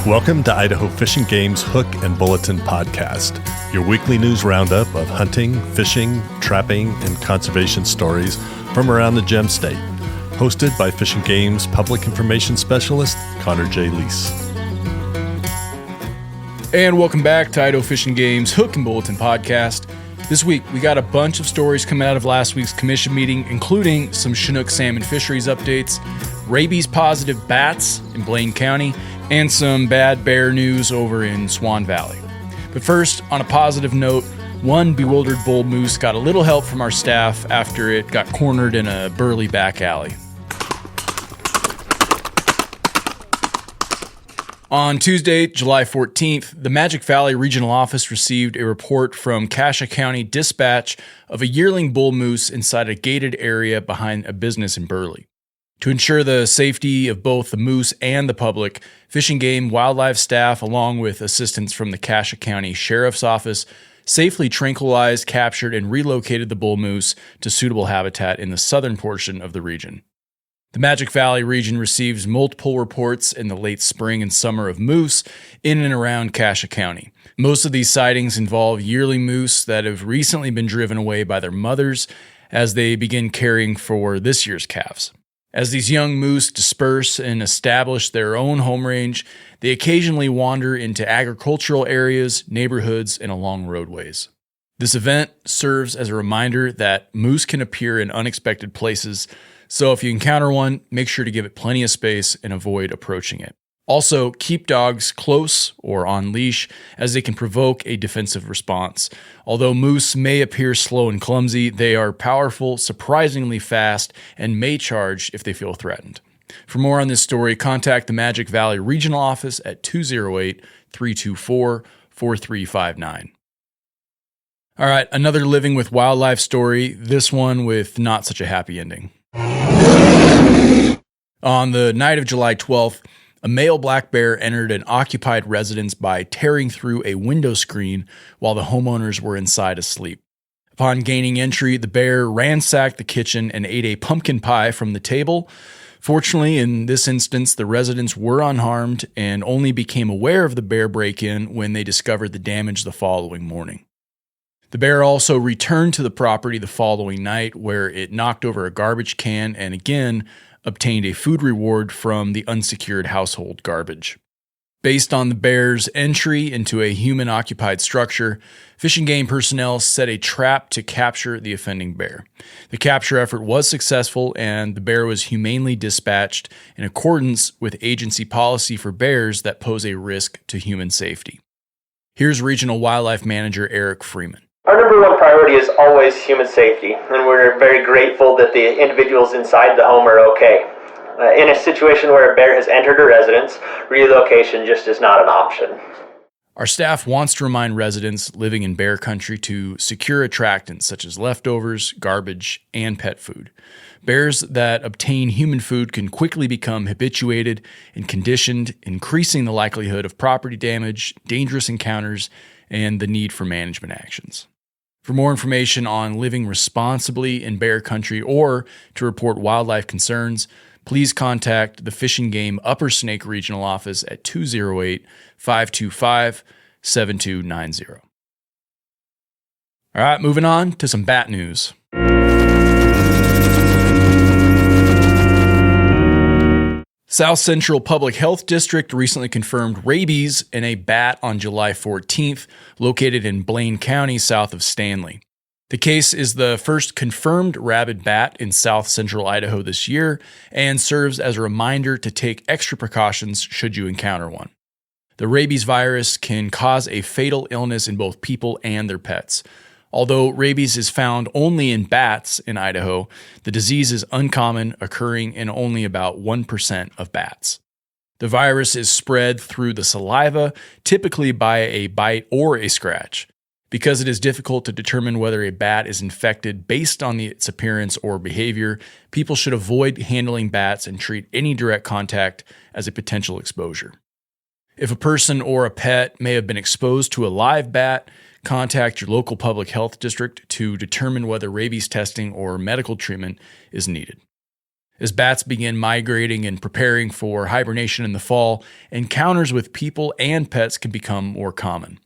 Welcome to Idaho Fish and Game's Hook and Bulletin podcast, your weekly news roundup of hunting, fishing, trapping, and conservation stories from around the Gem State. Hosted by Fish and Game's Public Information Specialist, Connor J. Lease. And welcome back to Idaho Fish and Game's Hook and Bulletin podcast. This week, we got a bunch of stories coming out of last week's commission meeting, including some Chinook salmon fisheries updates, rabies-positive bats in Blaine County, and some bad bear news over in Swan Valley. But first, on a positive note, one bewildered bull moose got a little help from our staff after it got cornered in a Burley back alley. On Tuesday, July 14th, the Magic Valley Regional Office received a report from Cassia County Dispatch of a yearling bull moose inside a gated area behind a business in Burley. To ensure the safety of both the moose and the public, Fish and Game wildlife staff, along with assistance from the Cassia County Sheriff's Office, safely tranquilized, captured, and relocated the bull moose to suitable habitat in the southern portion of the region. The Magic Valley region receives multiple reports in the late spring and summer of moose in and around Cassia County. Most of these sightings involve yearling moose that have recently been driven away by their mothers as they begin caring for this year's calves. As these young moose disperse and establish their own home range, they occasionally wander into agricultural areas, neighborhoods, and along roadways. This event serves as a reminder that moose can appear in unexpected places, so if you encounter one, make sure to give it plenty of space and avoid approaching it. Also, keep dogs close or on leash as they can provoke a defensive response. Although moose may appear slow and clumsy, they are powerful, surprisingly fast, and may charge if they feel threatened. For more on this story, contact the Magic Valley Regional Office at 208-324-4359. All right, another living with wildlife story, this one with not such a happy ending. On the night of July 12th, a male black bear entered an occupied residence by tearing through a window screen while the homeowners were inside asleep. Upon gaining entry, the bear ransacked the kitchen and ate a pumpkin pie from the table. Fortunately, in this instance, the residents were unharmed and only became aware of the bear break-in when they discovered the damage the following morning. The bear also returned to the property the following night, where it knocked over a garbage can and again obtained a food reward from the unsecured household garbage. Based on the bear's entry into a human-occupied structure, Fish and Game personnel set a trap to capture the offending bear. The capture effort was successful, and the bear was humanely dispatched in accordance with agency policy for bears that pose a risk to human safety. Here's Regional Wildlife Manager Eric Freeman. Our number one priority is always human safety, and we're very grateful that the individuals inside the home are okay. In a situation where a bear has entered a residence, relocation just is not an option. Our staff wants to remind residents living in bear country to secure attractants such as leftovers, garbage, and pet food. Bears that obtain human food can quickly become habituated and conditioned, increasing the likelihood of property damage, dangerous encounters, and the need for management actions. For more information on living responsibly in bear country or to report wildlife concerns, please contact the Fish and Game Upper Snake Regional Office at 208-525-7290. All right, moving on to some bat news. South Central Public Health District recently confirmed rabies in a bat on July 14th, located in Blaine County, south of Stanley. The case is the first confirmed rabid bat in south central Idaho this year and serves as a reminder to take extra precautions should you encounter one. The rabies virus can cause a fatal illness in both people and their pets. Although rabies is found only in bats in Idaho, the disease is uncommon, occurring in only about 1% of bats. The virus is spread through the saliva, typically by a bite or a scratch. Because it is difficult to determine whether a bat is infected based on its appearance or behavior, people should avoid handling bats and treat any direct contact as a potential exposure. If a person or a pet may have been exposed to a live bat, contact your local public health district to determine whether rabies testing or medical treatment is needed. As bats begin migrating and preparing for hibernation in the fall, encounters with people and pets can become more common.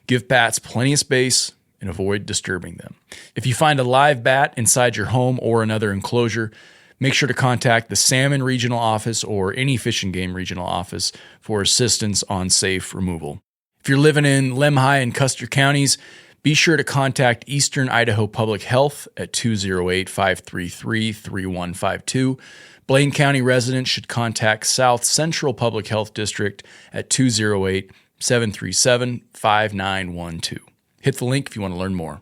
Give bats plenty of space and avoid disturbing them. If you find a live bat inside your home or another enclosure, make sure to contact the Salmon Regional Office or any Fish and Game Regional Office for assistance on safe removal. If you're living in Lemhi and Custer counties, be sure to contact Eastern Idaho Public Health at 208-533-3152. Blaine County residents should contact South Central Public Health District at 208-737-5912. Hit the link if you want to learn more.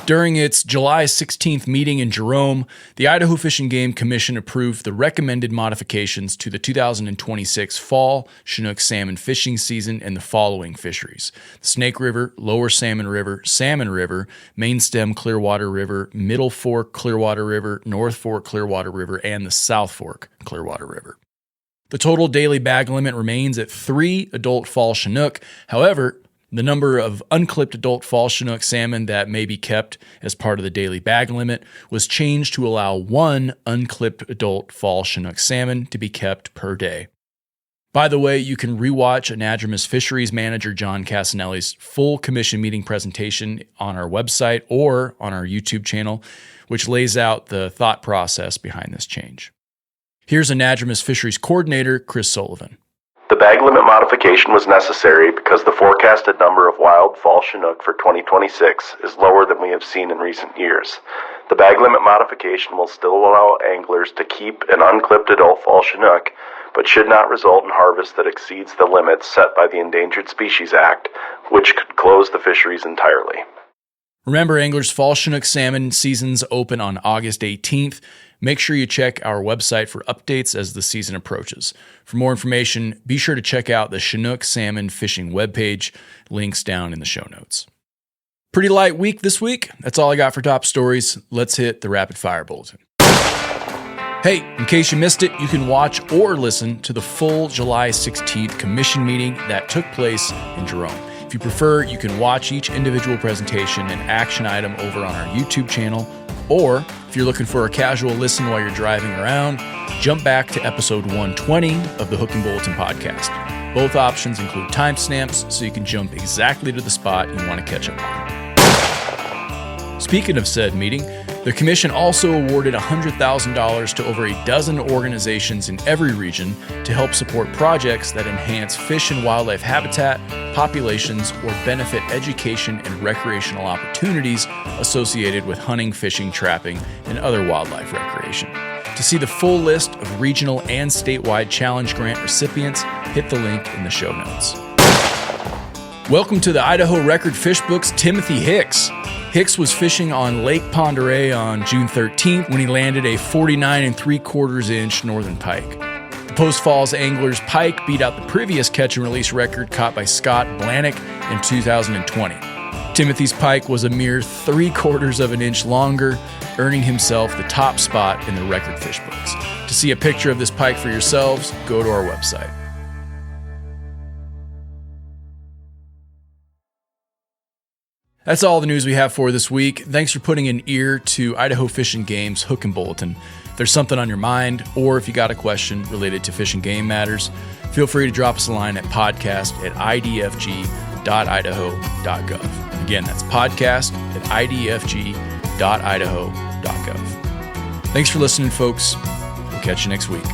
During its July 16th meeting in Jerome, the Idaho Fish and Game Commission approved the recommended modifications to the 2026 fall Chinook salmon fishing season in the following fisheries: the Snake River, Lower Salmon River, Main Stem Clearwater River, Middle Fork Clearwater River, North Fork Clearwater River, and the South Fork Clearwater River. The total daily bag limit remains at 3 adult fall Chinook. However, the number of unclipped adult fall Chinook salmon that may be kept as part of the daily bag limit was changed to allow 1 unclipped adult fall Chinook salmon to be kept per day. By the way, you can rewatch Anadromous Fisheries Manager John Casanelli's full commission meeting presentation on our website or on our YouTube channel, which lays out the thought process behind this change. Here's Anadromous Fisheries Coordinator Chris Sullivan. The bag limit modification was necessary because the forecasted number of wild fall Chinook for 2026 is lower than we have seen in recent years. The bag limit modification will still allow anglers to keep an unclipped adult fall Chinook, but should not result in harvest that exceeds the limits set by the Endangered Species Act, which could close the fisheries entirely. Remember, anglers, fall Chinook salmon seasons open on August 18th. Make sure you check our website for updates as the season approaches. For more information, be sure to check out the Chinook salmon fishing webpage. Links down in the show notes. Pretty light week this week. That's all I got for top stories. Let's hit the rapid fire bulletin. Hey, in case you missed it, you can watch or listen to the full July 16th commission meeting that took place in Jerome. If you prefer, you can watch each individual presentation and action item over on our YouTube channel. Or, if you're looking for a casual listen while you're driving around, jump back to episode 120 of the Hook and Bulletin podcast. Both options include timestamps, so you can jump exactly to the spot you want to catch up on. Speaking of said meeting, the Commission also awarded $100,000 to over a dozen organizations in every region to help support projects that enhance fish and wildlife habitat, populations, or benefit education and recreational opportunities associated with hunting, fishing, trapping, and other wildlife recreation. To see the full list of regional and statewide challenge grant recipients, hit the link in the show notes. Welcome to the Idaho Record Fish Book's Timothy Hicks. Hicks was fishing on Lake Ponderay on June 13th when he landed a 49 3/4 inch northern pike. The Post Falls anglers' pike beat out the previous catch and release record caught by Scott Blanick in 2020. Timothy's pike was a mere 3/4 inch longer, earning himself the top spot in the record fish books. To see a picture of this pike for yourselves, go to our website. That's all the news we have for this week. Thanks for putting an ear to Idaho Fish and Game's Hook and Bulletin. If there's something on your mind, or if you got a question related to fish and game matters, feel free to drop us a line at podcast@idfg.idaho.gov. Again, that's podcast@idfg.idaho.gov. Thanks for listening, folks. We'll catch you next week.